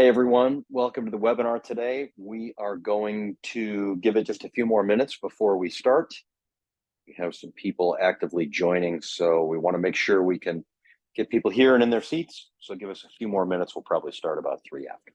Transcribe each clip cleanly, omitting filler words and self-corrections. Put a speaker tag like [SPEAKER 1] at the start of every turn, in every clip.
[SPEAKER 1] Hey everyone, welcome to the webinar today. We are going to give it just a few more minutes before we start. We have some people actively joining, so we want to make sure we can get people here and in their seats. So give us a few more minutes. We'll probably start about 3 after.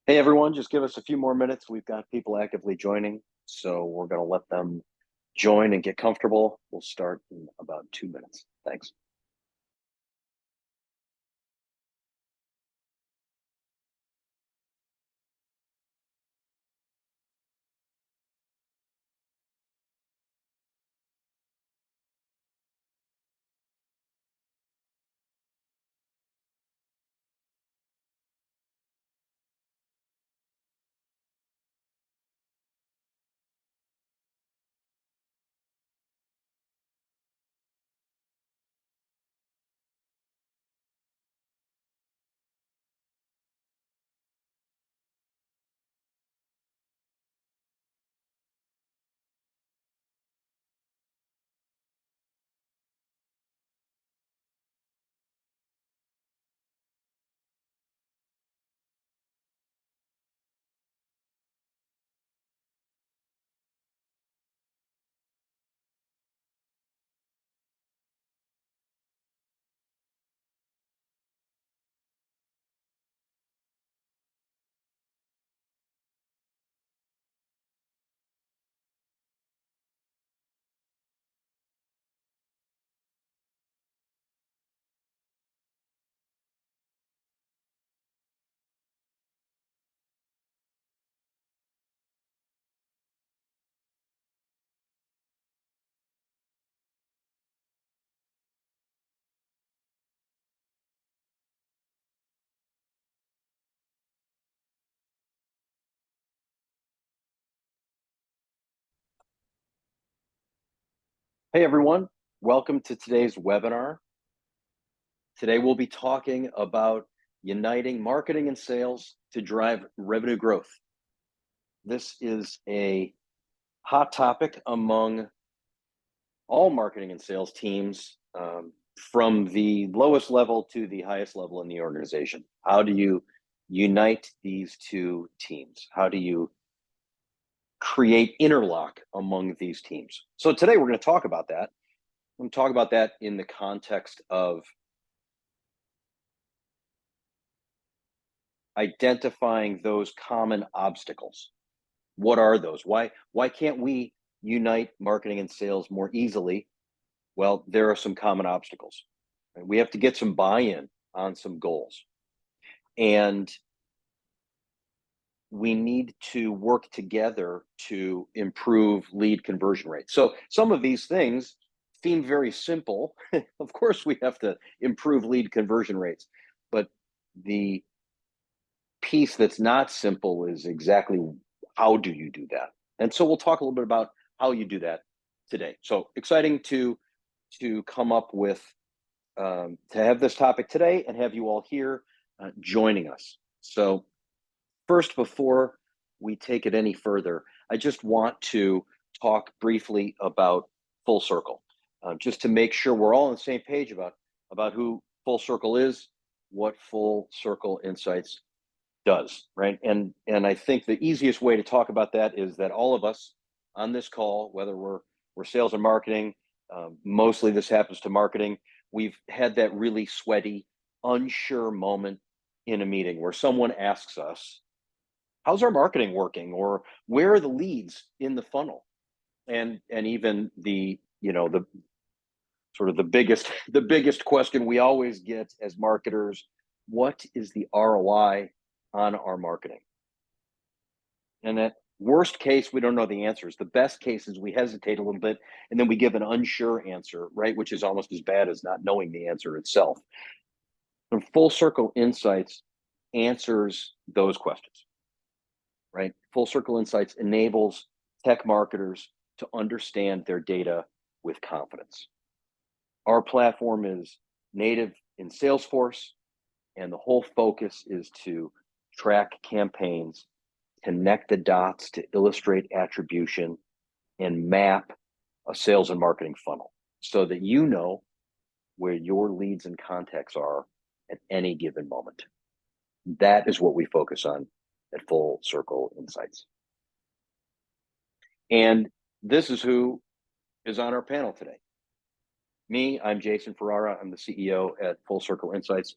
[SPEAKER 1] Hey everyone, just give us a few more minutes. We've got people actively joining, so we're going to let them join and get comfortable. We'll start in about 2 minutes. Thanks. Hey everyone, welcome to today's webinar. Today we'll be talking about uniting marketing and sales to drive revenue growth. This is a hot topic among all marketing and sales teams, from the lowest level to the highest level in the organization. How do you unite these two teams? How do you create interlock among these teams? So today we're going to talk about that. I'm going to talk about that in the context of identifying those common obstacles. What are those? Why can't we unite marketing and sales more easily? Well, there are some common obstacles. Right? We have to get some buy-in on some goals. And we need to work together to improve lead conversion rates. So some of these things seem very simple. Of course, we have to improve lead conversion rates, but the piece that's not simple is exactly how do you do that? And so we'll talk a little bit about how you do that today. So exciting to come up with to have this topic today and have you all here joining us. So first, before we take it any further, I just want to talk briefly about Full Circle, just to make sure we're all on the same page about who Full Circle is, what Full Circle Insights does, right? And I think the easiest way to talk about that is that all of us on this call, whether we're sales and marketing, mostly this happens to marketing, we've had that really sweaty, unsure moment in a meeting where someone asks us, how's our marketing working? Or where are the leads in the funnel? And even the, the sort of the biggest question we always get as marketers: what is the ROI on our marketing? And at worst case, we don't know the answers. The best case is we hesitate a little bit and then we give an unsure answer, right? Which is almost as bad as not knowing the answer itself. And Full Circle Insights answers those questions, right? Full Circle Insights enables tech marketers to understand their data with confidence. Our platform is native in Salesforce, and the whole focus is to track campaigns, connect the dots to illustrate attribution, and map a sales and marketing funnel so that you know where your leads and contacts are at any given moment. That is what we focus on at Full Circle Insights. And this is who is on our panel today. Me, I'm Jason Ferrara. I'm the CEO at Full Circle Insights.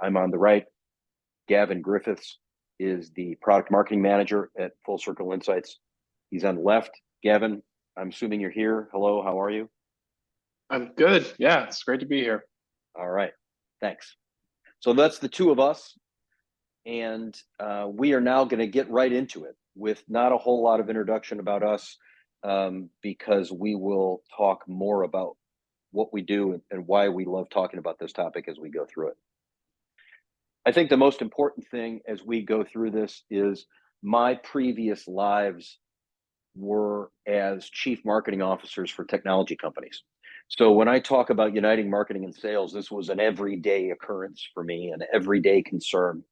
[SPEAKER 1] I'm on the right. Gavin Griffiths is the product marketing manager at Full Circle Insights. He's on the left. Gavin, I'm assuming you're here. Hello, how are you?
[SPEAKER 2] I'm good. Yeah, it's great to be here.
[SPEAKER 1] All right, thanks. So that's the two of us. And we are now going to get right into it with not a whole lot of introduction about us, because we will talk more about what we do and why we love talking about this topic as we go through it. I think the most important thing as we go through this is my previous lives were as chief marketing officers for technology companies. So when I talk about uniting marketing and sales, this was an everyday occurrence for me, an everyday concern.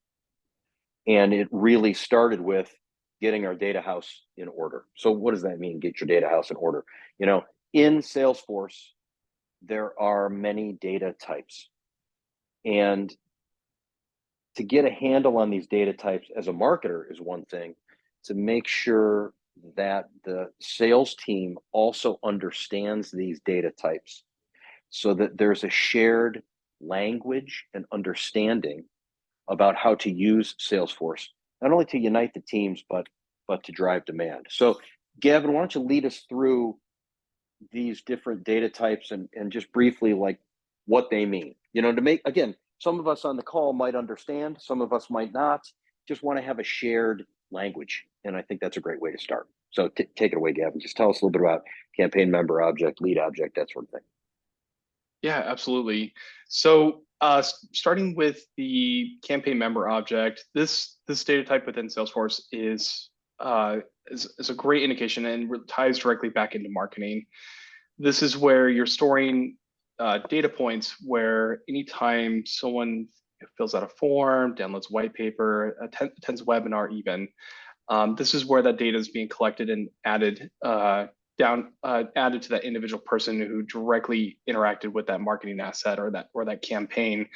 [SPEAKER 1] And it really started with getting our data house in order. So what does that mean, get your data house in order? In Salesforce, there are many data types. And to get a handle on these data types as a marketer is one thing. To make sure that the sales team also understands these data types so that there's a shared language and understanding about how to use Salesforce, not only to unite the teams, but to drive demand. So Gavin, why don't you lead us through these different data types and just briefly like what they mean, to make, again, some of us on the call might understand, some of us might not, just want to have a shared language. And I think that's a great way to start. So take it away, Gavin. Just tell us a little bit about campaign member object, lead object, that sort of thing.
[SPEAKER 2] Yeah, absolutely. So starting with the campaign member object, this data type within Salesforce is a great indication and ties directly back into marketing. This is where you're storing data points where anytime someone fills out a form, downloads white paper, attends a webinar even, this is where that data is being collected and added added to that individual person who directly interacted with that marketing asset or that campaign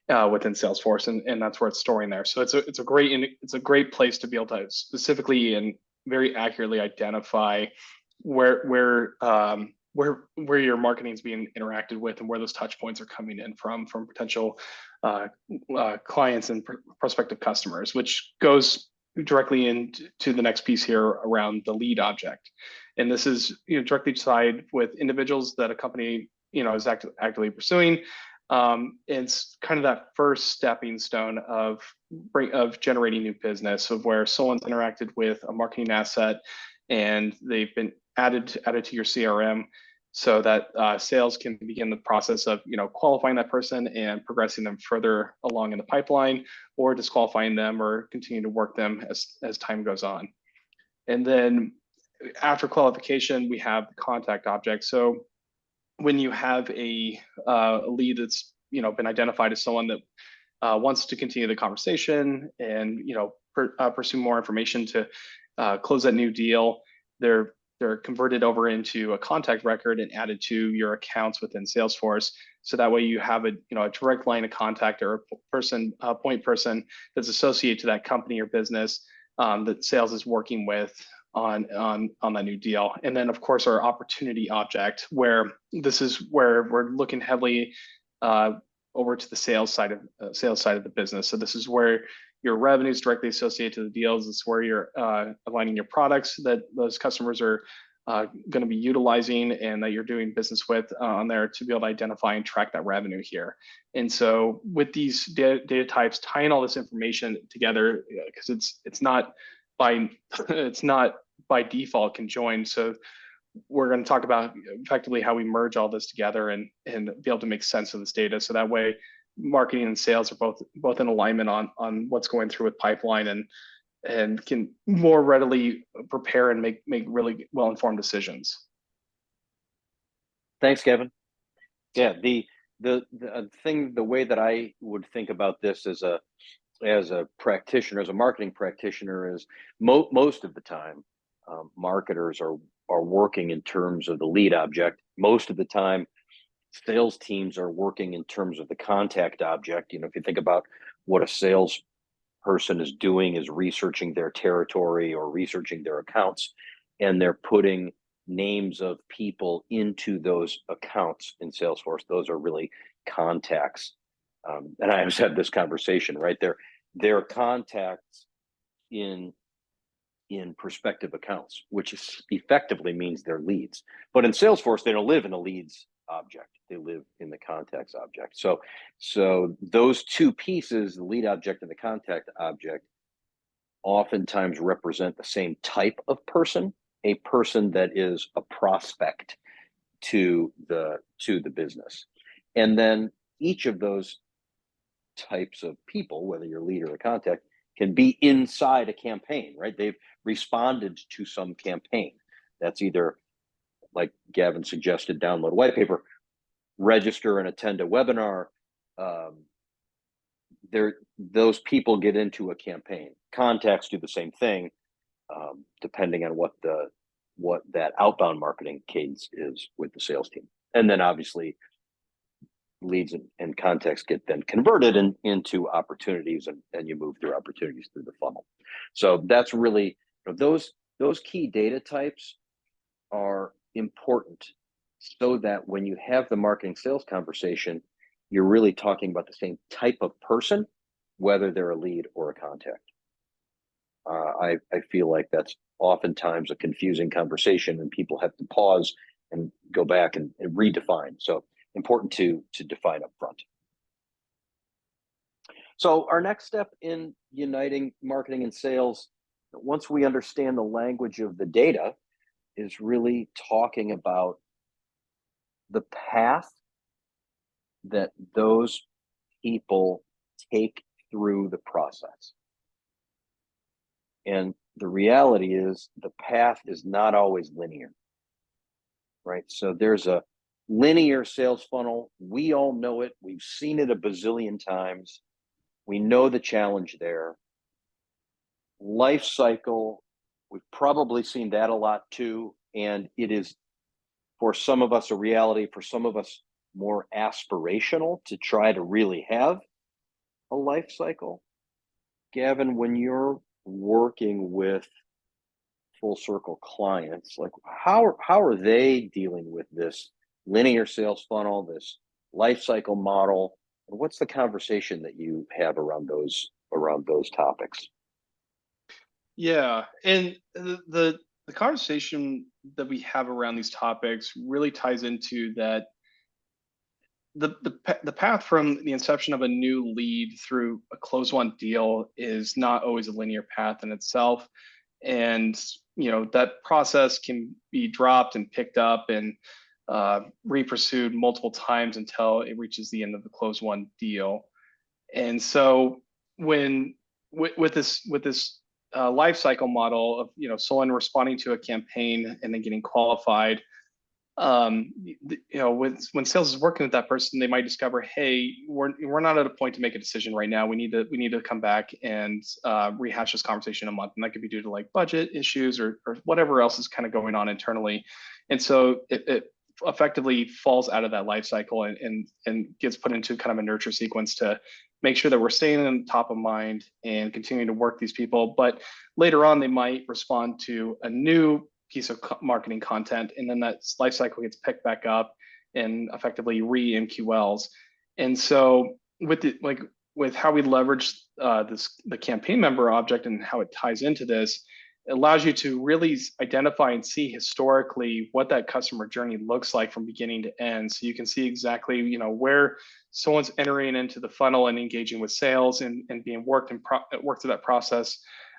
[SPEAKER 2] within Salesforce, and that's where it's storing there. So it's a great place to be able to specifically and very accurately identify where your marketing is being interacted with and where those touch points are coming in from potential clients and prospective customers, which goes directly into the next piece here around the lead object. And this is directly tied with individuals that a company is actively pursuing. It's kind of that first stepping stone of generating new business, of where someone's interacted with a marketing asset and they've been added to your CRM, so that sales can begin the process of qualifying that person and progressing them further along in the pipeline, or disqualifying them or continue to work them as time goes on. And then after qualification, we have the contact object. So when you have a lead that's been identified as someone that wants to continue the conversation and pursue more information to close that new deal, they're converted over into a contact record and added to your accounts within Salesforce. So that way you have a direct line of contact or a point person that's associated to that company or business that sales is working with on that new deal. And then of course our opportunity object, where this is where we're looking heavily over to the sales side of the business. So this is where your revenue is directly associated to the deals. It's where you're aligning your products that those customers are going to be utilizing and that you're doing business with on there to be able to identify and track that revenue here. And so with these data types, tying all this information together, because it's not by it's not by default conjoined. So we're going to talk about effectively how we merge all this together and be able to make sense of this data. So that way, marketing and sales are both in alignment on what's going through with pipeline and can more readily prepare and make really well-informed decisions.
[SPEAKER 1] Thanks, Kevin. Yeah, the thing, the way that I would think about this as a practitioner, as a marketing practitioner, is most of the time, marketers are working in terms of the lead object. Most of the time, sales teams are working in terms of the contact object. You know, if you think about what a sales person is doing, is researching their territory or researching their accounts, and they're putting names of people into those accounts in Salesforce. Those are really contacts. And I have had this conversation, right? They're contacts in prospective accounts, which effectively means they're leads. But in Salesforce, they don't live in the leads object. They live in the contacts object. So those two pieces, the lead object and the contact object, oftentimes represent the same type of person, a person that is a prospect to the business. And then each of those types of people, whether you're a lead or a contact, can be inside a campaign, right? They've responded to some campaign. That's either, like Gavin suggested, download a white paper, register and attend a webinar. Those people get into a campaign. Contacts do the same thing, depending on what that outbound marketing cadence is with the sales team. And then obviously leads and contacts get then converted into opportunities, and you move through opportunities through the funnel. So that's really, those key data types are important, so that when you have the marketing sales conversation, you're really talking about the same type of person, whether they're a lead or a contact. I feel like that's oftentimes a confusing conversation, and people have to pause and go back and redefine. So important to define up front. So our next step in uniting marketing and sales, once we understand the language of the data, is really talking about the path that those people take through the process. And the reality is the path is not always linear, right? So there's a linear sales funnel. We all know it. We've seen it a bazillion times. We know the challenge there. Life cycle, we've probably seen that a lot too. And it is, for some of us, a reality, for some of us more aspirational to try to really have a life cycle. Gavin, when you're working with full circle clients, like how are they dealing with this linear sales funnel, this life cycle model? And what's the conversation that you have around those topics?
[SPEAKER 2] Yeah, and the conversation that we have around these topics really ties into that the path from the inception of a new lead through a close won deal is not always a linear path in itself. And that process can be dropped and picked up and re-pursued multiple times until it reaches the end of the close won deal. And so when with this life cycle model of someone responding to a campaign and then getting qualified, when sales is working with that person, they might discover, hey, we're not at a point to make a decision right now. We need to come back and rehash this conversation in a month, and that could be due to like budget issues or whatever else is kind of going on internally. And so it effectively falls out of that life cycle and gets put into kind of a nurture sequence to make sure that we're staying on top of mind and continuing to work these people. But later on, they might respond to a new piece of marketing content, and then that life cycle gets picked back up and effectively re-MQLs. And so with how we leverage the campaign member object and how it ties into this It allows you to really identify and see historically what that customer journey looks like from beginning to end. So you can see exactly, where someone's entering into the funnel and engaging with sales and being worked through that process.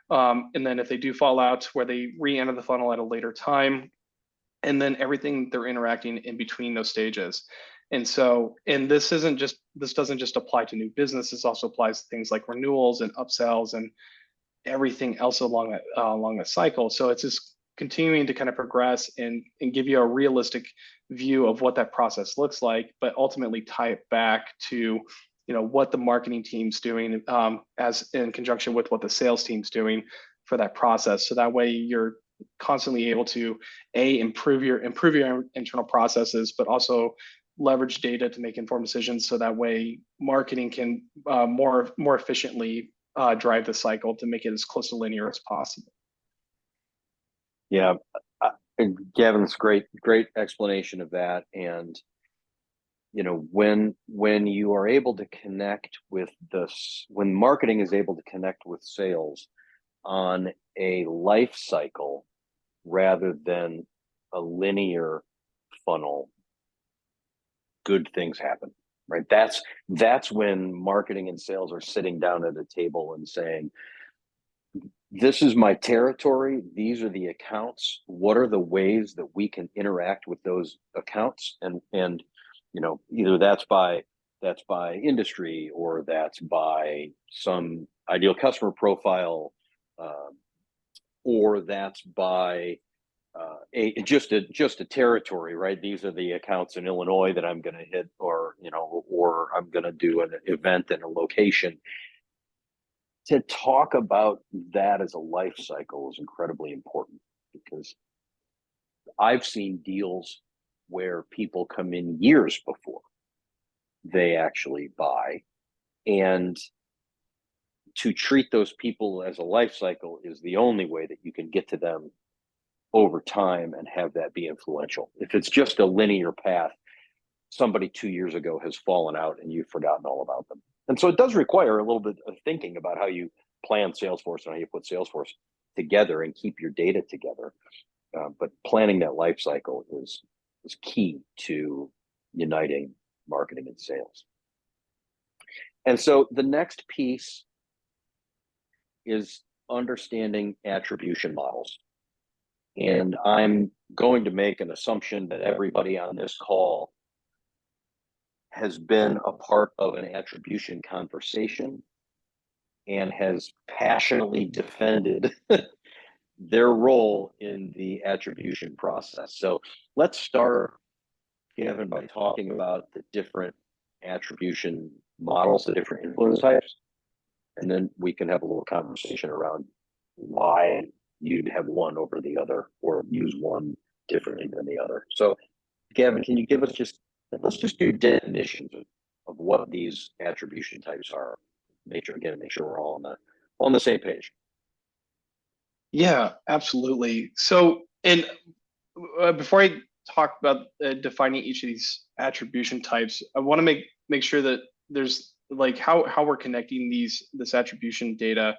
[SPEAKER 2] And then if they do fall out, where they re-enter the funnel at a later time, and then everything they're interacting in between those stages. And so, and this doesn't just apply to new business. This also applies to things like renewals and upsells and everything else along the cycle. So it's just continuing to kind of progress and give you a realistic view of what that process looks like, but ultimately tie it back to what the marketing team's doing, as in conjunction with what the sales team's doing for that process. So that way you're constantly able to improve your internal processes, but also leverage data to make informed decisions. So that way marketing can more efficiently drive the cycle to make it as close to linear as possible.
[SPEAKER 1] Yeah, Gavin's great explanation of that. And when you are able to connect with when marketing is able to connect with sales on a life cycle rather than a linear funnel, good things happen, right? That's when marketing and sales are sitting down at a table and saying, this is my territory, these are the accounts, what are the ways that we can interact with those accounts? And either that's by industry, or that's by some ideal customer profile, or that's by just a territory, right? These are the accounts in Illinois that I'm going to hit, or I'm going to do an event in a location. To talk about that as a life cycle is incredibly important, because I've seen deals where people come in years before they actually buy, and to treat those people as a life cycle is the only way that you can get to them over time and have that be influential. If it's just a linear path, somebody 2 years ago has fallen out and you've forgotten all about them. And so it does require a little bit of thinking about how you plan Salesforce and how you put Salesforce together and keep your data together. But planning that life cycle is key to uniting marketing and sales. And so the next piece is understanding attribution models. And I'm going to make an assumption that everybody on this call has been a part of an attribution conversation and has passionately defended their role in the attribution process. So let's start, Kevin, by talking about the different attribution models, the different influence types, and then we can have a little conversation around why you'd have one over the other, or use one differently than the other. So, Gavin, can you give us let's just do definitions of what these attribution types are. Make sure we're all on the same page.
[SPEAKER 2] Yeah, absolutely. So, and before I talk about defining each of these attribution types, I want to make sure that there's like how we're connecting this attribution data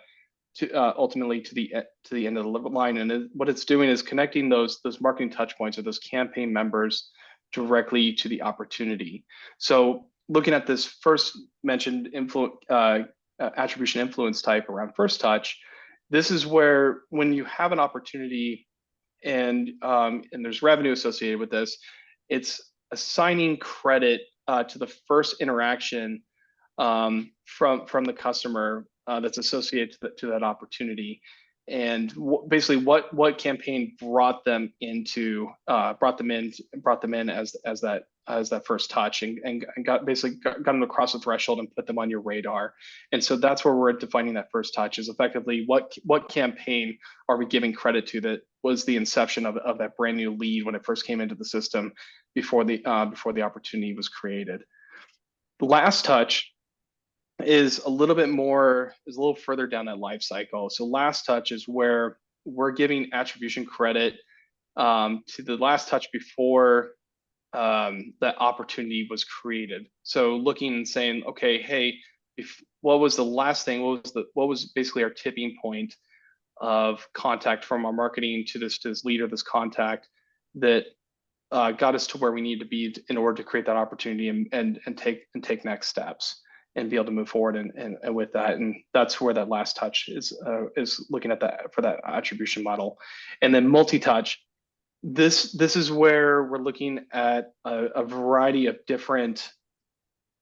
[SPEAKER 2] to ultimately to the end of the line. And what it's doing is connecting those marketing touch points, or those campaign members, directly to the opportunity. So looking at this first mentioned attribution influence type around first touch, this is where, when you have an opportunity and there's revenue associated with this, it's assigning credit to the first interaction from the customer that's associated to that opportunity, and basically what campaign brought them in as that first touch, and got them across the threshold and put them on your radar. And so that's where we're defining that first touch, is effectively what campaign are we giving credit to that was the inception of that brand new lead when it first came into the system, before the opportunity was created. The last touch is a little further down that life cycle. So last touch is where we're giving attribution credit to the last touch before that opportunity was created. So looking and saying, okay, hey, what was the last thing? What was basically our tipping point of contact from our marketing to this lead or this contact that got us to where we need to be in order to create that opportunity and take next steps and be able to move forward and with that. And that's where that last touch is looking at that for that attribution model. And then multi-touch, this is where we're looking at a variety of different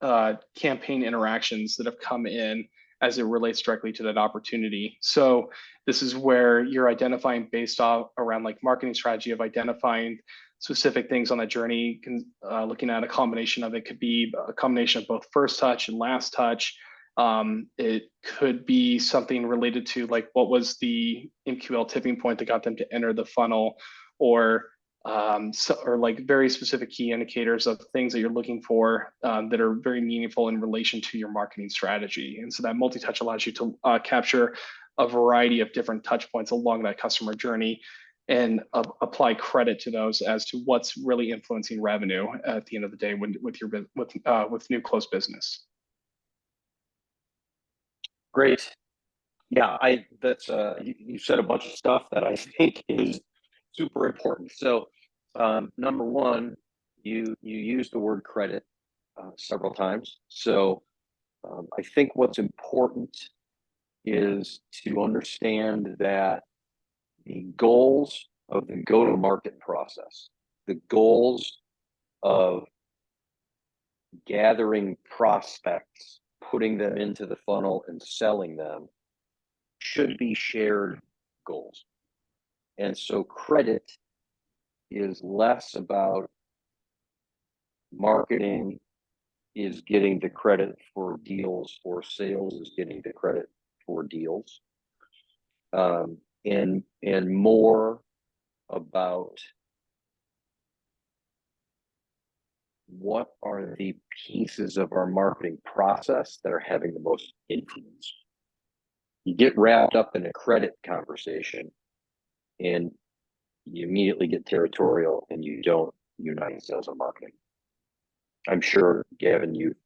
[SPEAKER 2] campaign interactions that have come in as it relates directly to that opportunity. So this is where you're identifying based off around like marketing strategy of identifying specific things on that journey, looking at a combination of, it could be a combination of both first touch and last touch. It could be something related to like what was the MQL tipping point that got them to enter the funnel, or or like very specific key indicators of things that you're looking for that are very meaningful in relation to your marketing strategy. And so that multi-touch allows you to capture a variety of different touch points along that customer journey and apply credit to those as to what's really influencing revenue at the end of the day with new closed business.
[SPEAKER 1] Great. Yeah, that's you said a bunch of stuff that I think is super important. So, number one, you used the word credit several times. So, I think what's important is to understand that the goals of the go-to-market process, the goals of gathering prospects, putting them into the funnel and selling them, should be shared goals. And so credit is less about marketing is getting the credit for deals, or sales is getting the credit for deals, and more about what are the pieces of our marketing process that are having the most influence. You get wrapped up in a credit conversation and you immediately get territorial and you don't unite sales and marketing. I'm sure, Gavin, you've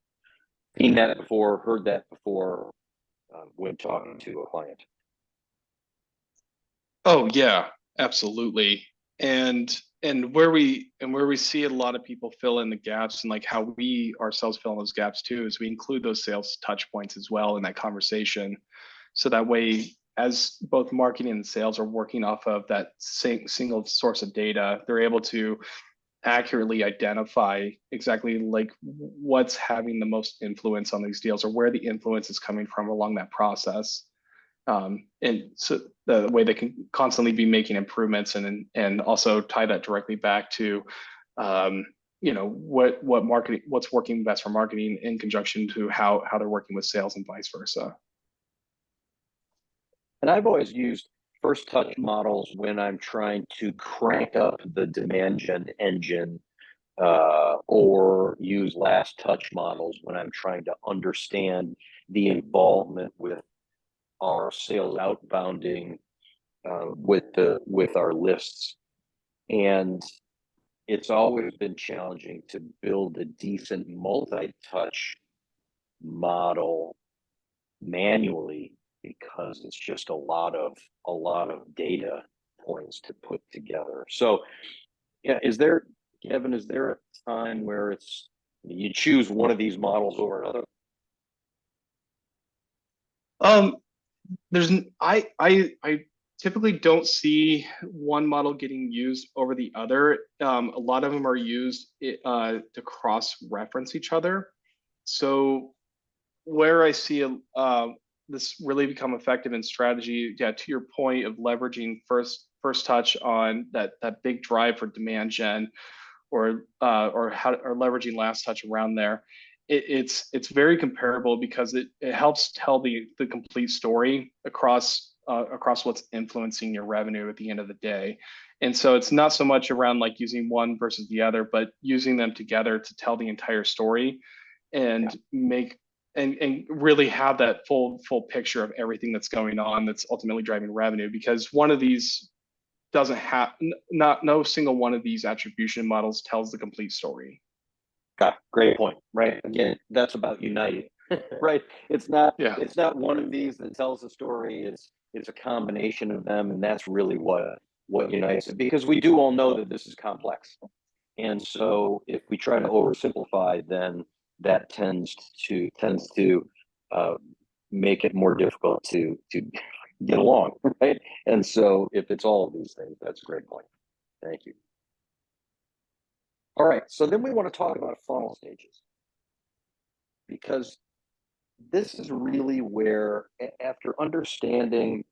[SPEAKER 1] seen that before, heard that before when talking to a client.
[SPEAKER 2] Oh yeah, absolutely. And where we see a lot of people fill in the gaps, and like how we ourselves fill in those gaps too, is we include those sales touch points as well in that conversation. So that way, as both marketing and sales are working off of that single source of data, they're able to accurately identify exactly like what's having the most influence on these deals, or where the influence is coming from along that process. And so the way they can constantly be making improvements, and also tie that directly back to what's working best for marketing in conjunction to how they're working with sales and vice versa.
[SPEAKER 1] And I've always used first touch models when I'm trying to crank up the demand gen engine, or use last touch models when I'm trying to understand the involvement with our sales outbounding with our lists. And it's always been challenging to build a decent multi-touch model manually, because it's just a lot of data points to put together. So yeah, Kevin, is there a time where you choose one of these models over another?
[SPEAKER 2] I typically don't see one model getting used over the other. A lot of them are used to cross-reference each other. So where I see this really become effective in strategy, yeah, to your point of leveraging first touch on that big drive for demand gen, or leveraging last touch around there. It's very comparable because it helps tell the complete story across what's influencing your revenue at the end of the day. And so it's not so much around like using one versus the other, but using them together to tell the entire story and make and really have that full picture of everything that's going on that's ultimately driving revenue. Because one of these doesn't have no single one of these attribution models tells the complete story.
[SPEAKER 1] Okay, great point. Right. Again, that's about uniting. Right. It's not one of these that tells the story. it's a combination of them, and that's really what unites it, because we do all know that this is complex. And so if we try to oversimplify, then that tends to uh, make it more difficult to get along, right? And so if it's all of these things, that's a great point. Thank you. All right, so then we want to talk about funnel stages, because this is really where, after understanding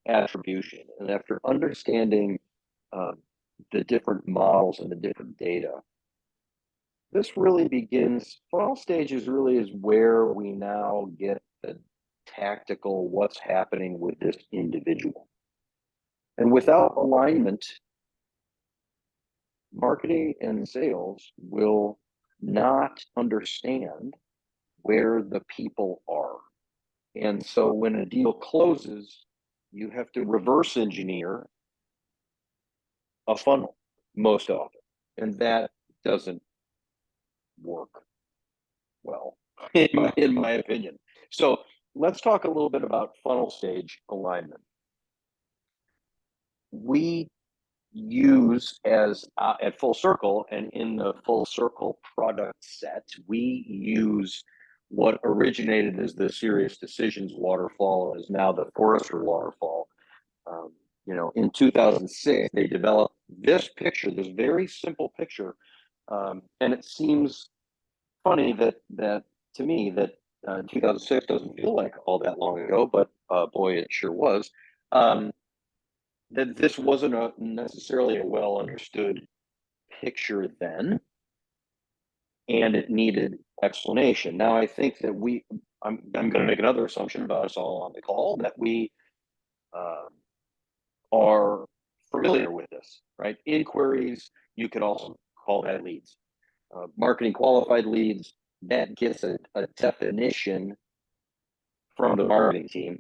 [SPEAKER 1] attribution and after understanding uh, the different models and the different data, this really begins. Funnel stages really is where we now get the tactical what's happening with this individual. And without alignment, marketing and sales will not understand where the people are. And so when a deal closes, you have to reverse engineer a funnel most often. And that doesn't work well, in my opinion. So let's talk a little bit about funnel stage alignment. We use as at Full Circle, and in the Full Circle product set, we use what originated as the Serious Decisions waterfall, is now the Forrester waterfall. Um, in 2006, they developed this picture, this very simple picture, and it seems funny that to me that 2006 doesn't feel like all that long ago, but boy, it sure was. That this wasn't necessarily a well understood picture then, and it needed explanation. Now, I think that I'm going to make another assumption about us all on the call, that we uh, are familiar with this, right? Inquiries, you could also call that leads. Marketing qualified leads, that gets a definition from the marketing team.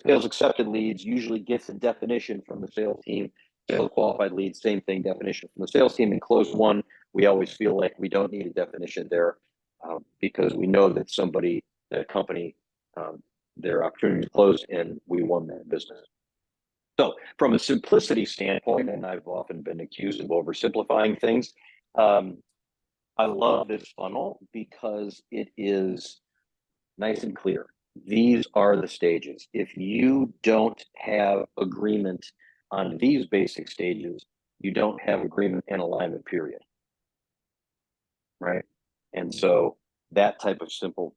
[SPEAKER 1] Sales accepted leads usually gets a definition from the sales team. Sales qualified leads, same thing, definition from the sales team. In close one, we always feel like we don't need a definition there, because we know that that company, their opportunity to close, and we won that business. So from a simplicity standpoint, and I've often been accused of oversimplifying things, I love this funnel because it is nice and clear. These are the stages. If you don't have agreement on these basic stages, you don't have agreement and alignment, period. Right? And so that type of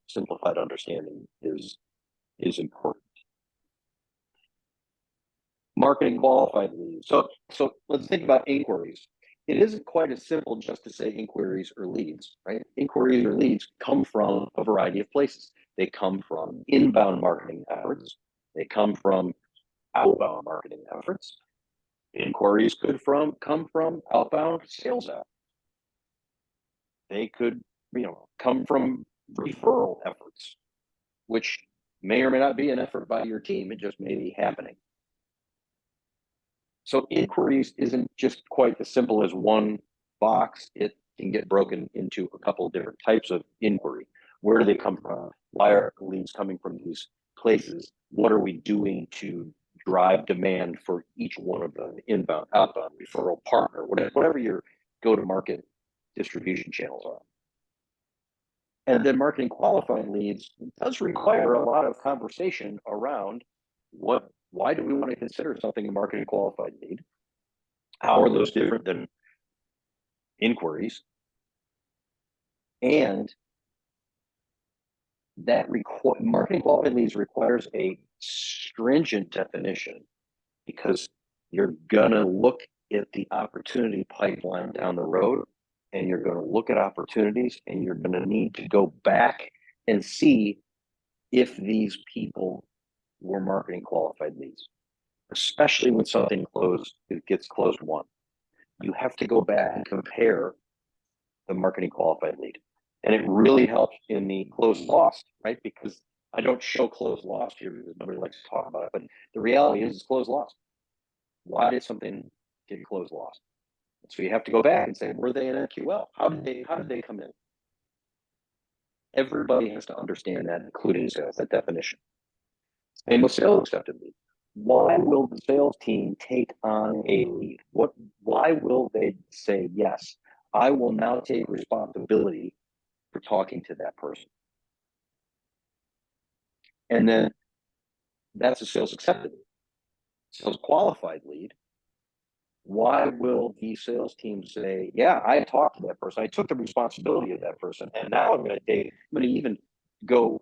[SPEAKER 1] simplified understanding is important. Marketing qualified leads. So let's think about inquiries. It isn't quite as simple just to say inquiries or leads, right? Inquiries or leads come from a variety of places. They come from inbound marketing efforts. They come from outbound marketing efforts. Inquiries could come from outbound sales efforts. They could, come from referral efforts, which may or may not be an effort by your team. It just may be happening. So inquiries isn't just quite as simple as one box. It can get broken into a couple of different types of inquiry. Where do they come from? Why are leads coming from these places? What are we doing to drive demand for each one of them? Inbound, outbound, referral, partner, whatever your go-to-market distribution channels are. And then marketing qualified leads does require a lot of conversation around why do we want to consider something a marketing qualified lead? How are those different than inquiries? And that marketing qualified leads requires a stringent definition, because you're going to look at the opportunity pipeline down the road, and you're going to look at opportunities, and you're going to need to go back and see if these people were marketing qualified leads, especially when something gets closed won. You have to go back and compare the marketing qualified lead. And it really helps in the closed lost, right? Because I don't show closed lost here because nobody likes to talk about it, but the reality is it's closed lost. Why did something get closed lost? So you have to go back and say, were they in NQL? How did they come in? Everybody has to understand that, including sales, that definition. Same with sales accepted lead. why will the sales team take on a lead? Why will they say, yes, I will now take responsibility for talking to that person? And then that's a sales accepted lead. Sales qualified lead. Why will the sales team say, yeah, I talked to that person, I took the responsibility of that person, and now I'm going to even go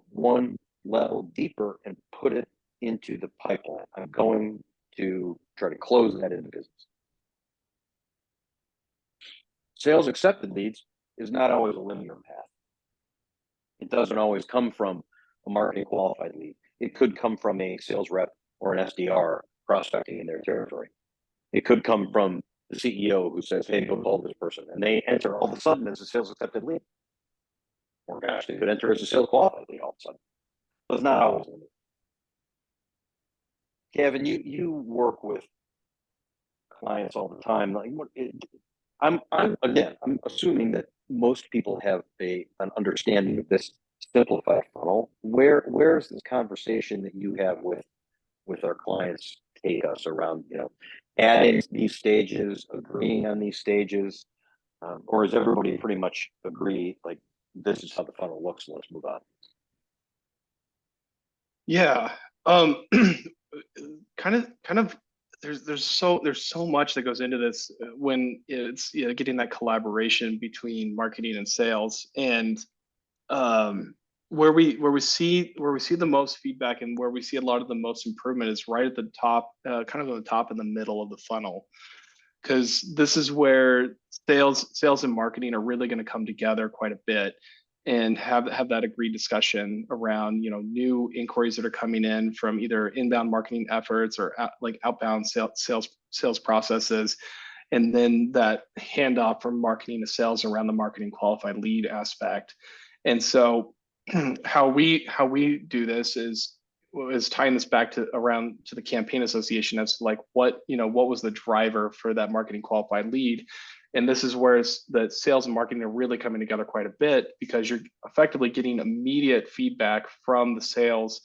[SPEAKER 1] one level deeper and put it into the pipeline. I'm going to try to close that into business. Sales accepted leads is not always a linear path. It doesn't always come from a marketing qualified lead. It could come from a sales rep or an SDR prospecting in their territory. It could come from the CEO who says, hey, go call this person. And they enter all of a sudden as a sales accepted lead. Or gosh, they could enter as a sales qualified lead all of a sudden. But it's not always. Kevin, you work with clients all the time. Like, I'm assuming that most people have an understanding of this simplified funnel. Where's this conversation that you have with our clients take us around, adding these stages, agreeing on these stages, or is everybody pretty much agree like this is how the funnel looks? Let's move on.
[SPEAKER 2] Yeah. Kind of there's so much that goes into this when it's getting that collaboration between marketing and sales, and where we see the most feedback and where we see a lot of the most improvement is right at the top, kind of on the top in the middle of the funnel, because this is where sales and marketing are really going to come together quite a bit and have that agreed discussion around new inquiries that are coming in from either inbound marketing efforts or like outbound sales processes, and then that handoff from marketing to sales around the marketing qualified lead aspect. And so how we do this is tying this back to the campaign association as to like what was the driver for that marketing qualified lead. And this is where the sales and marketing are really coming together quite a bit, because you're effectively getting immediate feedback from the sales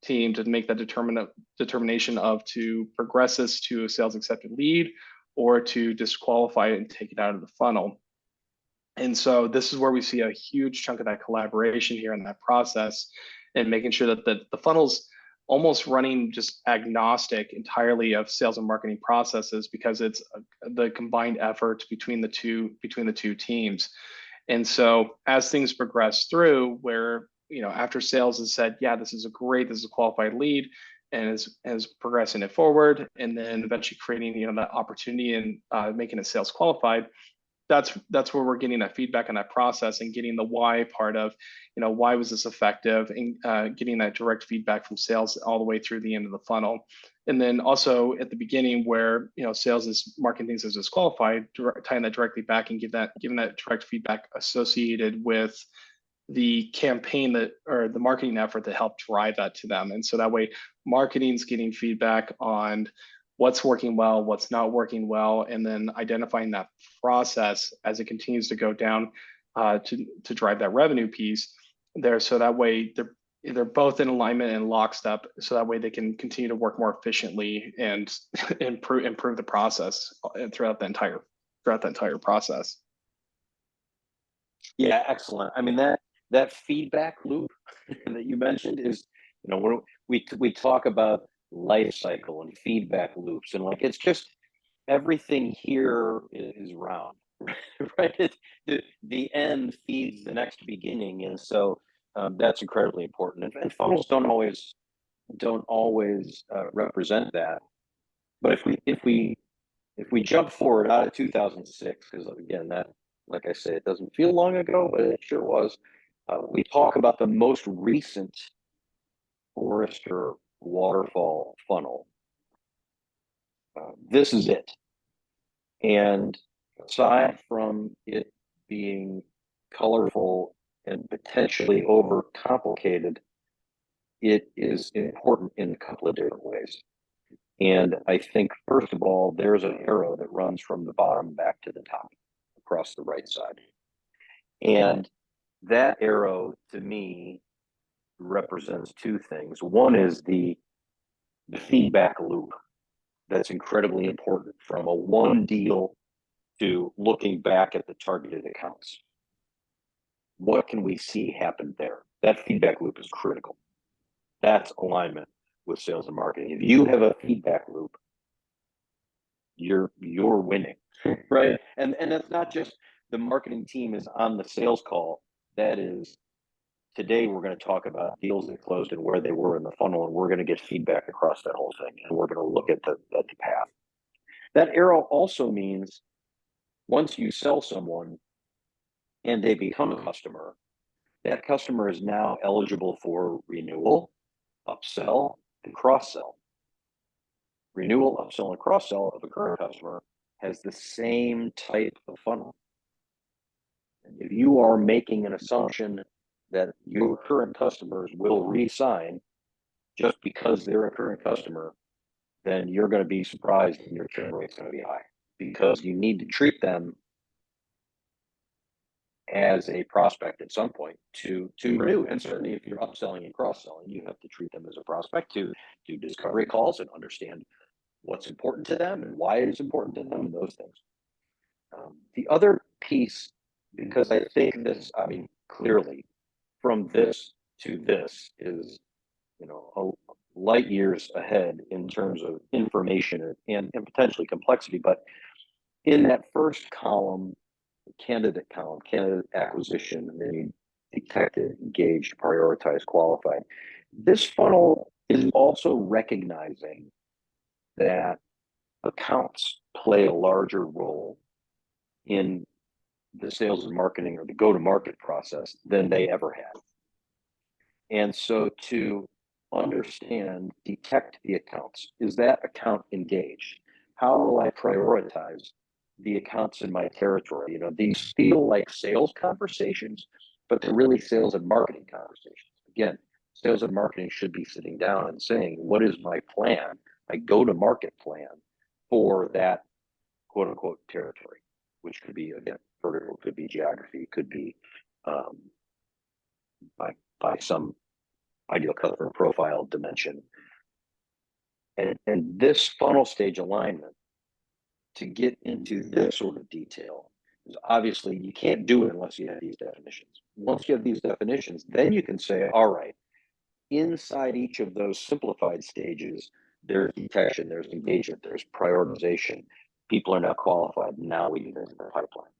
[SPEAKER 2] team to make that determination of to progress this to a sales accepted lead or to disqualify it and take it out of the funnel. And so this is where we see a huge chunk of that collaboration here in that process, and making sure that the funnel's almost running just agnostic entirely of sales and marketing processes, because it's the combined effort between the two teams. And so as things progress through, where after sales has said, yeah, this is a qualified lead, and is progressing it forward, and then eventually creating that opportunity and making it sales qualified, that's where we're getting that feedback on that process and getting the why part of, why was this effective, and getting that direct feedback from sales all the way through the end of the funnel. And then also at the beginning where, sales is marking things as disqualified, tying that directly back and giving that direct feedback associated with the campaign or the marketing effort that helped drive that to them. And so that way marketing's getting feedback on what's working well, what's not working well, and then identifying that process as it continues to go down to drive that revenue piece there. So that way they're both in alignment and lockstep. So that way they can continue to work more efficiently and improve the process throughout the entire process.
[SPEAKER 1] Yeah, excellent. I mean, that feedback loop that you mentioned is, when we talk about life cycle and feedback loops, and like it's just everything here is round, right? The end feeds the next beginning, and so that's incredibly important. And funnels don't always represent that. But if we jump forward out of 2006, because again, that, like I say, it doesn't feel long ago, but it sure was. We talk about the most recent Forrester waterfall funnel. This is it. And aside from it being colorful and potentially overcomplicated, it is important in a couple of different ways. And I think, first of all, there's an arrow that runs from the bottom back to the top across the right side. And that arrow, to me, represents two things. One is the the feedback loop that's incredibly important from a one deal to looking back at the targeted accounts. What can we see happen there? That feedback loop is critical. That's alignment with sales and marketing. If you have a feedback loop, you're winning, right? And that's not just the marketing team is on the sales call. That is, today we're going to talk about deals that closed and where they were in the funnel, and we're going to get feedback across that whole thing, and we're going to look at the path. That arrow also means once you sell someone and they become a customer, that customer is now eligible for renewal, upsell, and cross-sell. Renewal, upsell, and cross-sell of a current customer has the same type of funnel. And if you are making an assumption that your current customers will re-sign just because they're a current customer, then you're going to be surprised and your churn rate's going to be high, because you need to treat them as a prospect at some point to renew. And certainly if you're upselling and cross-selling, you have to treat them as a prospect to do discovery calls and understand what's important to them and why it is important to them and those things. The other piece, because I think this, I mean, clearly from this to this is, light years ahead in terms of information and potentially complexity. But in that first column, candidate column, candidate acquisition, and then you detected, engaged, prioritized, qualified. This funnel is also recognizing that accounts play a larger role in the sales and marketing or the go-to-market process than they ever have. And so to understand, detect the accounts, is that account engaged? How will I prioritize the accounts in my territory? These feel like sales conversations, but they're really sales and marketing conversations. Again, sales and marketing should be sitting down and saying, what is my plan, my go-to-market plan for that quote unquote territory, which could be, again, vertical, could be geography, could be by some ideal customer profile dimension. And this funnel stage alignment, to get into this sort of detail, is obviously you can't do it unless you have these definitions. Once you have these definitions, then you can say, all right, inside each of those simplified stages, there's detection, there's engagement, there's prioritization. People are now qualified. Now we get into the pipeline.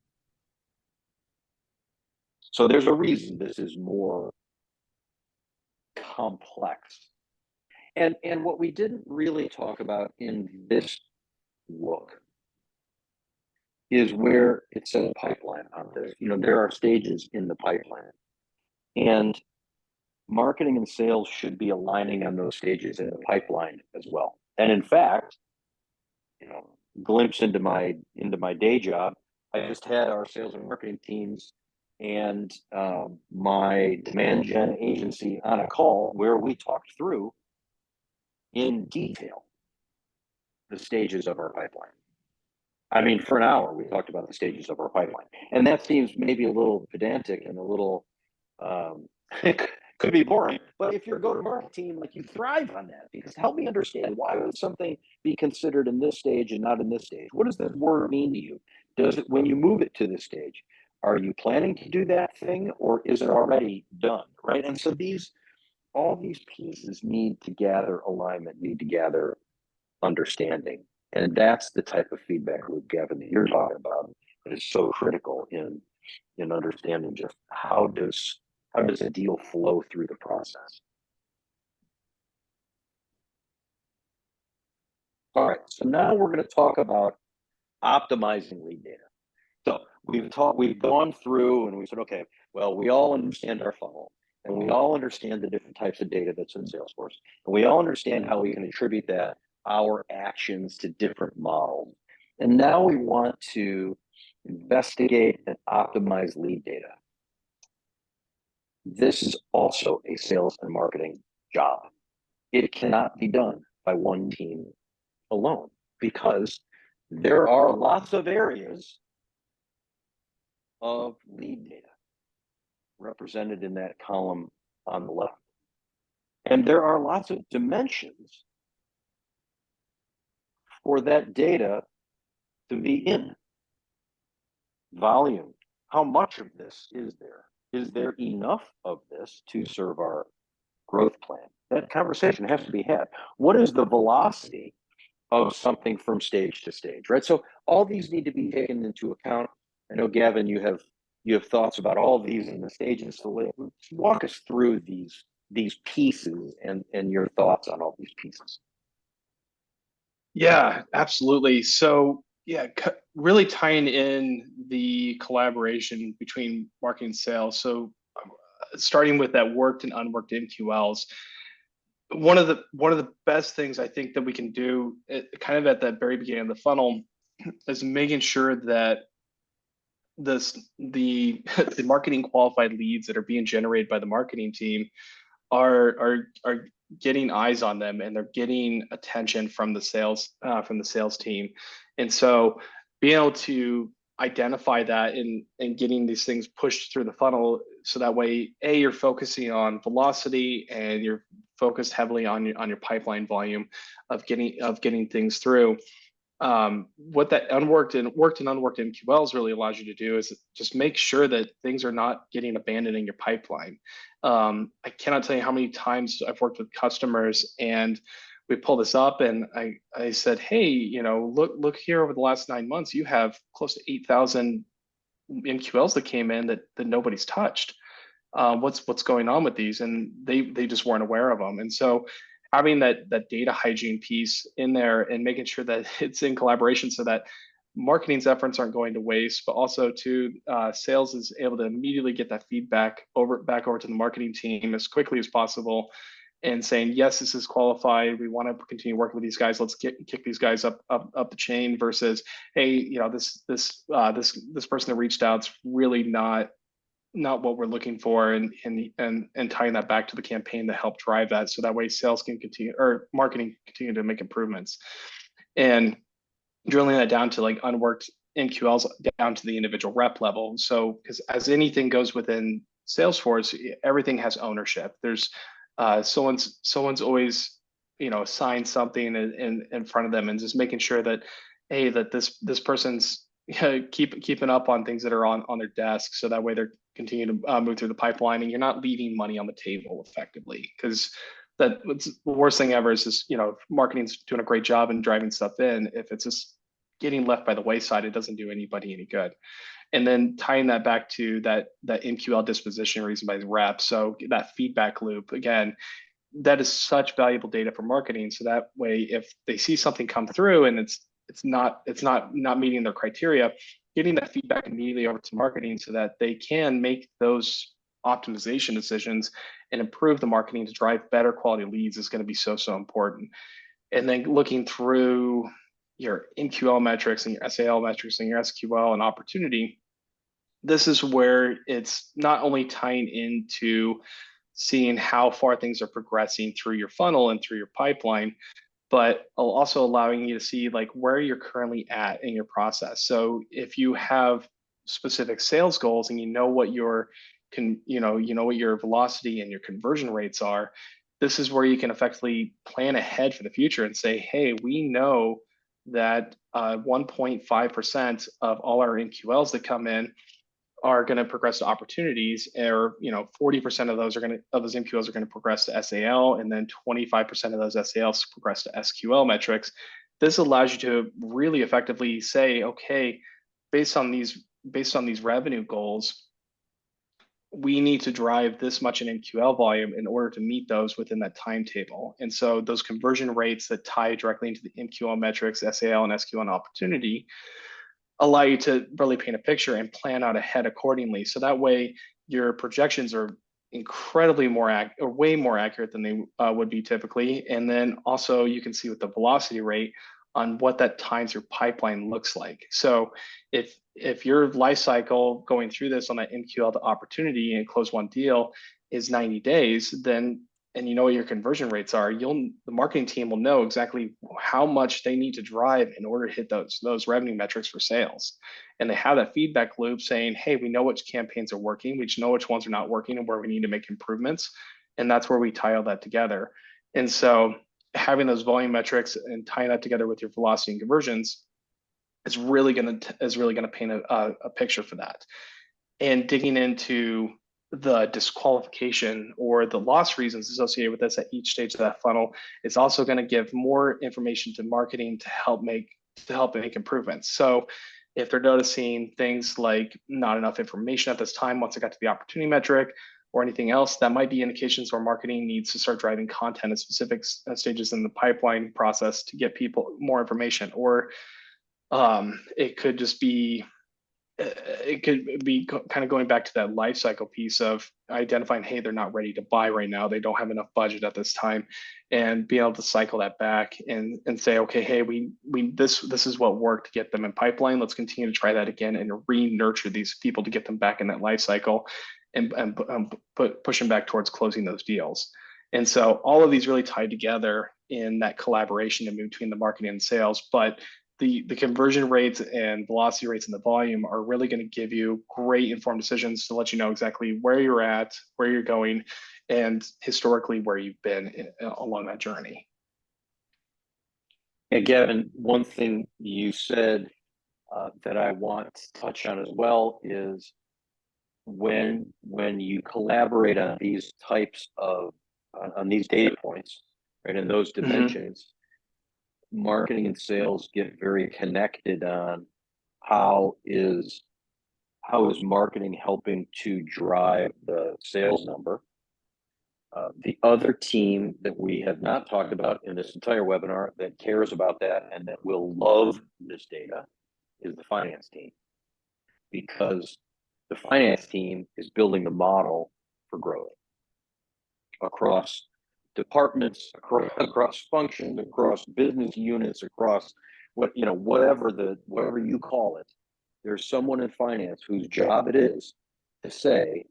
[SPEAKER 1] So there's a reason this is more complex. And what we didn't really talk about in this look is where it says pipeline on this. There are stages in the pipeline, and marketing and sales should be aligning on those stages in the pipeline as well. And in fact, glimpse into my day job, I just had our sales and marketing teams and my demand gen agency on a call where we talked through in detail the stages of our pipeline. I mean, for an hour, we talked about the stages of our pipeline. And that seems maybe a little pedantic and a little, could be boring. But if you're a go-to-market team, you thrive on that, because help me understand, why would something be considered in this stage and not in this stage? What does this word mean to you? Does it, when you move it to this stage, are you planning to do that thing, or is it already done, right? And so all these pieces need to gather alignment, need to gather understanding. And that's the type of feedback loop, Gavin, that you're talking about, that is so critical in understanding just how does a deal flow through the process. All right, so now we're going to talk about optimizing lead data. So we've gone through and we said, okay, well, we all understand our funnel, and we all understand the different types of data that's in Salesforce, and we all understand how we can attribute our actions to different models. And now we want to investigate and optimize lead data. This is also a sales and marketing job. It cannot be done by one team alone, because there are lots of areas of lead data represented in that column on the left. And there are lots of dimensions for that data to be in volume. How much of this is there? Is there enough of this to serve our growth plan? That conversation has to be had. What is the velocity of something from stage to stage, right? So all these need to be taken into account. I know, Gavin, you have thoughts about all these in the stages. So walk us through these pieces and your thoughts on all these pieces.
[SPEAKER 2] Yeah, absolutely. So yeah, really tying in the collaboration between marketing and sales. So starting with that worked and unworked MQLs, one of the best things I think that we can do, kind of at that very beginning of the funnel, is making sure that the marketing qualified leads that are being generated by the marketing team are getting eyes on them, and they're getting attention from the sales team. And so being able to identify that and getting these things pushed through the funnel, so that way, you're focusing on velocity, and you're focused heavily on your pipeline volume of getting things through. What that unworked and worked and unworked MQLs really allows you to do is just make sure that things are not getting abandoned in your pipeline. I cannot tell you how many times I've worked with customers, and we pull this up, and I said, hey, look here, over the last 9 months, you have close to 8,000 MQLs that came in that nobody's touched. What's going on with these? And they just weren't aware of them. And so having that data hygiene piece in there and making sure that it's in collaboration, so that marketing's efforts aren't going to waste, but also to sales is able to immediately get that feedback back over to the marketing team as quickly as possible, and saying, yes, this is qualified, we want to continue working with these guys, let's kick these guys up the chain, versus, hey, this person that reached out's really not what we're looking for, and tying that back to the campaign to help drive that, so that way sales can continue, or marketing continue to make improvements. And drilling that down to like unworked MQLs down to the individual rep level. So, because as anything goes within Salesforce, everything has ownership. There's someone's always assigned something in front of them, and just making sure that, hey, that this person's keeping up on things that are on their desk, so that way they're continuing to move through the pipeline, and you're not leaving money on the table effectively. Because that's the worst thing ever is marketing's doing a great job in driving stuff in. If it's just getting left by the wayside, it doesn't do anybody any good. And then tying that back to that MQL disposition reason by the rep. So that feedback loop, again, that is such valuable data for marketing. So that way, if they see something come through and it's not meeting their criteria, getting that feedback immediately over to marketing, so that they can make those optimization decisions and improve the marketing to drive better quality leads, is going to be so important. And then looking through your MQL metrics and your SAL metrics and your SQL and opportunity, this is where it's not only tying into seeing how far things are progressing through your funnel and through your pipeline, but also allowing you to see like where you're currently at in your process. So if you have specific sales goals, and you know what your velocity and your conversion rates are, this is where you can effectively plan ahead for the future and say, hey, we know that 1.5% of all our MQLs that come in are going to progress to opportunities, or 40% of those MQLs are going to progress to SAL, and then 25% of those SALs progress to SQL metrics. This allows you to really effectively say, okay, based on these revenue goals, we need to drive this much in MQL volume in order to meet those within that timetable. And so those conversion rates that tie directly into the MQL metrics, SAL and SQL and opportunity, allow you to really paint a picture and plan out ahead accordingly. So that way your projections are incredibly way more accurate than they would be typically. And then also you can see with the velocity rate on what that time through pipeline looks like. So if your life cycle going through this on that MQL to opportunity and close one deal is 90 days, then, and you know what your conversion rates are, the marketing team will know exactly how much they need to drive in order to hit those revenue metrics for sales. And they have that feedback loop saying, hey, we know which campaigns are working, we know which ones are not working, and where we need to make improvements. And that's where we tie all that together. And so having those volume metrics and tying that together with your velocity and conversions is really gonna paint a picture for that. And digging into the disqualification or the loss reasons associated with this at each stage of that funnel is also going to give more information to marketing to help make improvements. So if they're noticing things like not enough information at this time once it got to the opportunity metric or anything else, that might be indications where marketing needs to start driving content at specific stages in the pipeline process to get people more information. Or it could just be it could be kind of going back to that life cycle piece of identifying, hey, they're not ready to buy right now, they don't have enough budget at this time, and being able to cycle that back and say, okay, hey, we this is what worked to get them in pipeline, let's continue to try that again and re-nurture these people to get them back in that life cycle and push them back towards closing those deals. And so all of these really tied together in that collaboration in between the marketing and sales. But the conversion rates and velocity rates and the volume are really going to give you great informed decisions to let you know exactly where you're at, where you're going, and historically where you've been along that journey.
[SPEAKER 1] And Gavin, one thing you said that I want to touch on as well is when you collaborate on these types of on these data points, right, in those dimensions, marketing and sales get very connected on how is marketing helping to drive the sales number. The other team that we have not talked about in this entire webinar that cares about that and that will love this data is the finance team, because the finance team is building the model for growth across departments, across functions, across business units, across whatever you call it. There's someone in finance whose job it is to say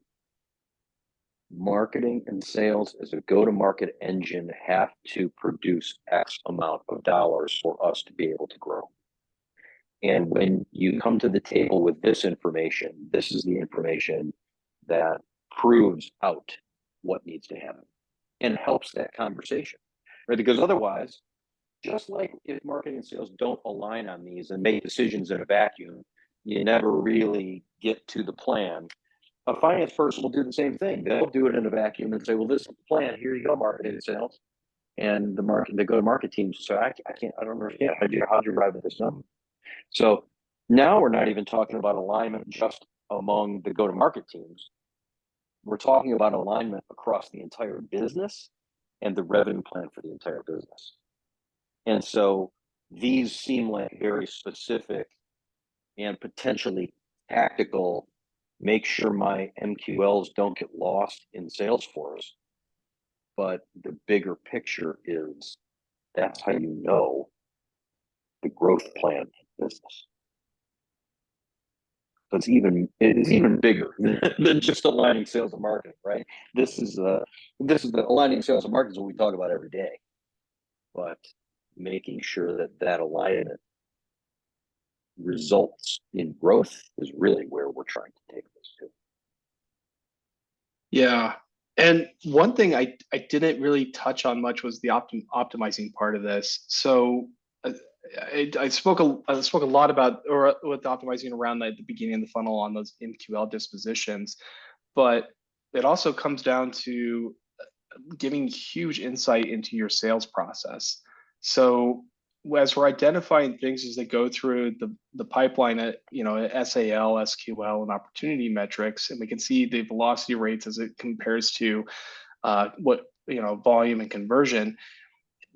[SPEAKER 1] marketing and sales as a go-to-market engine have to produce X amount of dollars for us to be able to grow. And when you come to the table with this information, this is the information that proves out what needs to happen and helps that conversation, right? Because otherwise, just like if marketing and sales don't align on these and make decisions in a vacuum, you never really get to the plan. A finance person will do the same thing. They'll do it in a vacuum and say, well, this is the plan. Here you go, marketing and sales. And the go-to-market teams say, I don't understand. How'd you arrive at this number? So now we're not even talking about alignment just among the go-to-market teams. We're talking about alignment across the entire business and the revenue plan for the entire business. And so these seem like very specific and potentially tactical, make sure my MQLs don't get lost in Salesforce. But the bigger picture is that's how you know the growth plan for business. So it's even bigger than just aligning sales and marketing, right? This is the aligning sales and marketing is what we talk about every day. But making sure that alignment results in growth is really where we're trying to take this to.
[SPEAKER 2] Yeah. And one thing I didn't really touch on much was the optimizing part of this. So I spoke a lot about or with optimizing around at the beginning of the funnel on those MQL dispositions, but it also comes down to giving huge insight into your sales process. So as we're identifying things as they go through the pipeline at SAL, SQL, and opportunity metrics, and we can see the velocity rates as it compares to volume and conversion.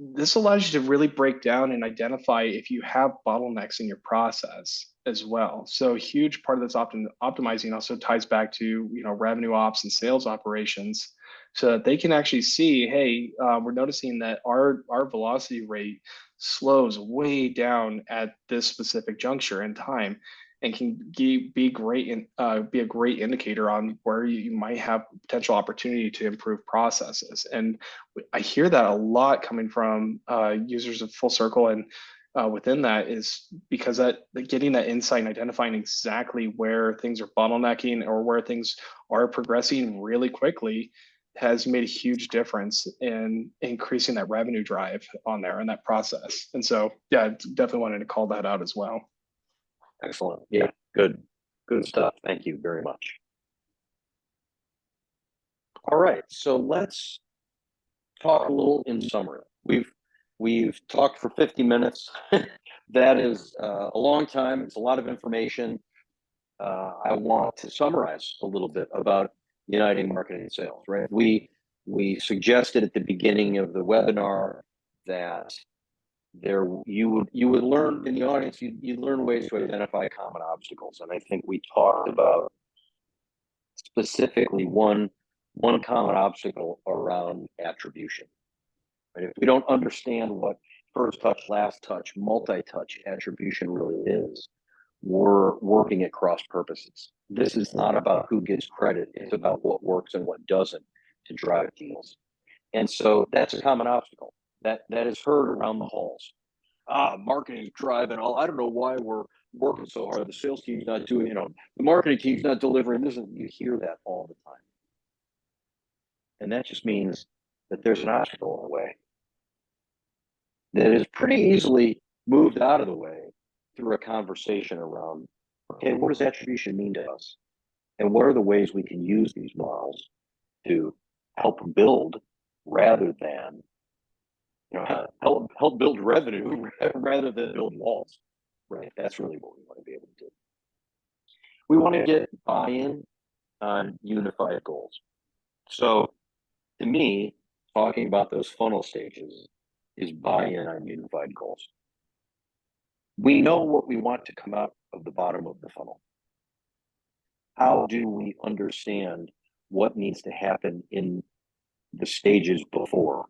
[SPEAKER 2] This allows you to really break down and identify if you have bottlenecks in your process as well. So a huge part of this optimizing also ties back to revenue ops and sales operations, so that they can actually see, hey, we're noticing that our velocity rate slows way down at this specific juncture in time, and can be a great indicator on where you might have potential opportunity to improve processes. And I hear that a lot coming from users of Full Circle, and within that is because getting that insight and identifying exactly where things are bottlenecking or where things are progressing really quickly has made a huge difference in increasing that revenue drive on there and that process. And so, yeah, definitely wanted to call that out as well.
[SPEAKER 1] Excellent. Yeah, good, good stuff. Thank you very much. All right, so let's talk a little in summary. We've talked for 50 minutes. That is a long time. It's a lot of information. I want to summarize a little bit about uniting marketing and sales. Right? We suggested at the beginning of the webinar that you would learn in the audience. You'd learn ways to identify common obstacles, and I think we talked about specifically one common obstacle around attribution. Right? If we don't understand what first touch, last touch, multi-touch attribution really is, we're working at cross purposes. This is not about who gets credit. It's about what works and what doesn't to drive deals. And so that's a common obstacle that is heard around the halls. Marketing is driving all. I don't know why we're working so hard. The sales team's not doing, the marketing team's not delivering this. And you hear that all the time. And that just means that there's an obstacle in the way that is pretty easily moved out of the way through a conversation around, okay, what does attribution mean to us? And what are the ways we can use these models to help build rather than, help build revenue rather than build walls, right? That's really what we want to be able to do. We want to get buy-in on unified goals. So to me, talking about those funnel stages is buy-in on unified goals. We know what we want to come out of the bottom of the funnel. How do we understand what needs to happen in the stages before?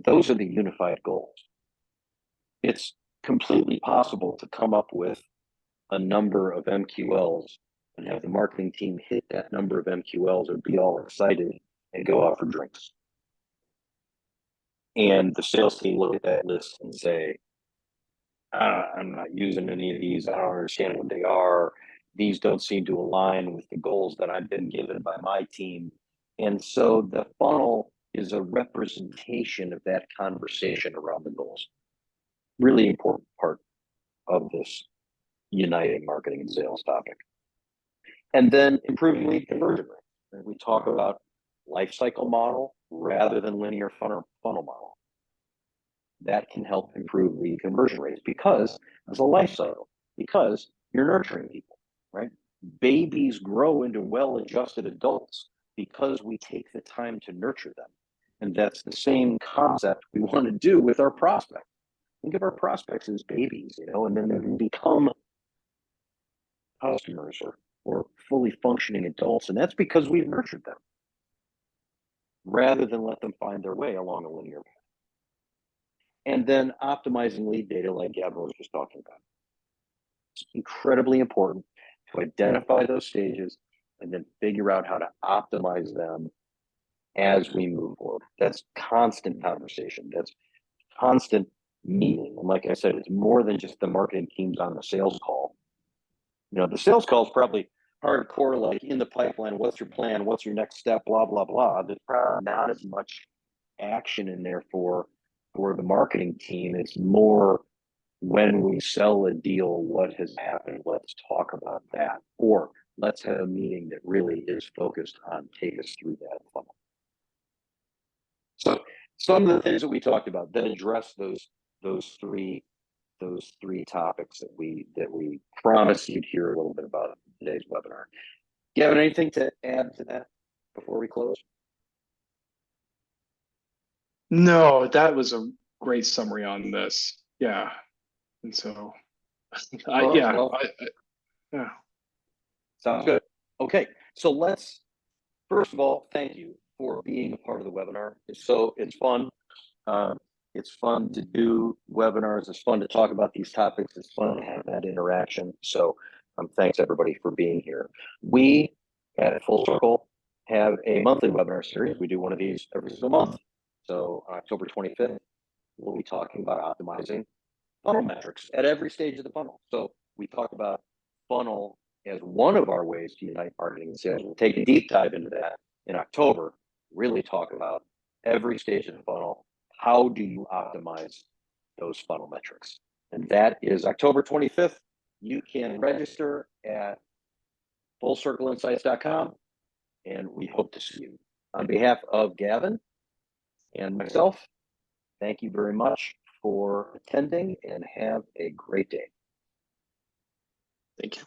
[SPEAKER 1] Those are the unified goals. It's completely possible to come up with a number of MQLs and have the marketing team hit that number of MQLs and be all excited and go out for drinks. And the sales team look at that list and say, I'm not using any of these. I don't understand what they are. These don't seem to align with the goals that I've been given by my team. And so the funnel is a representation of that conversation around the goals. Really important part of this uniting marketing and sales topic. And then improving lead conversion rate. And we talk about life cycle model rather than linear funnel model. That can help improve lead conversion rates because as a life cycle, because you're nurturing people, right? Babies grow into well-adjusted adults because we take the time to nurture them. And that's the same concept we want to do with our prospects. Think of our prospects as babies, and then they become customers or fully functioning adults. And that's because we've nurtured them rather than let them find their way along a linear path. And then optimizing lead data like Gavin was just talking about. It's incredibly important to identify those stages and then figure out how to optimize them as we move forward. That's constant conversation. That's constant meeting. And like I said, it's more than just the marketing teams on the sales call. The sales call is probably hardcore, like in the pipeline, what's your plan? What's your next step? Blah, blah, blah. There's probably not as much action in there for the marketing team. It's more when we sell a deal, what has happened? Let's talk about that. Or let's have a meeting that really is focused on take us through that funnel. So some of the things that we talked about that address those three topics that we promised you'd hear a little bit about in today's webinar. Do you have anything to add to that before we close?
[SPEAKER 2] No, that was a great summary on this. Yeah. And so, yeah.
[SPEAKER 1] Sounds good. Okay. So let's, first of all, thank you for being a part of the webinar. It's fun. It's fun to do webinars. It's fun to talk about these topics. It's fun to have that interaction. So thanks everybody for being here. We at Full Circle have a monthly webinar series. We do one of these every single month. So on October 25th, we'll be talking about optimizing funnel metrics at every stage of the funnel. So we talk about funnel as one of our ways to unite marketing and sales. We'll take a deep dive into that in October, really talk about every stage of the funnel. How do you optimize those funnel metrics? And that is October 25th. You can register at fullcircleinsights.com, and we hope to see you. On behalf of Gavin and myself, thank you very much for attending and have a great day.
[SPEAKER 2] Thank you.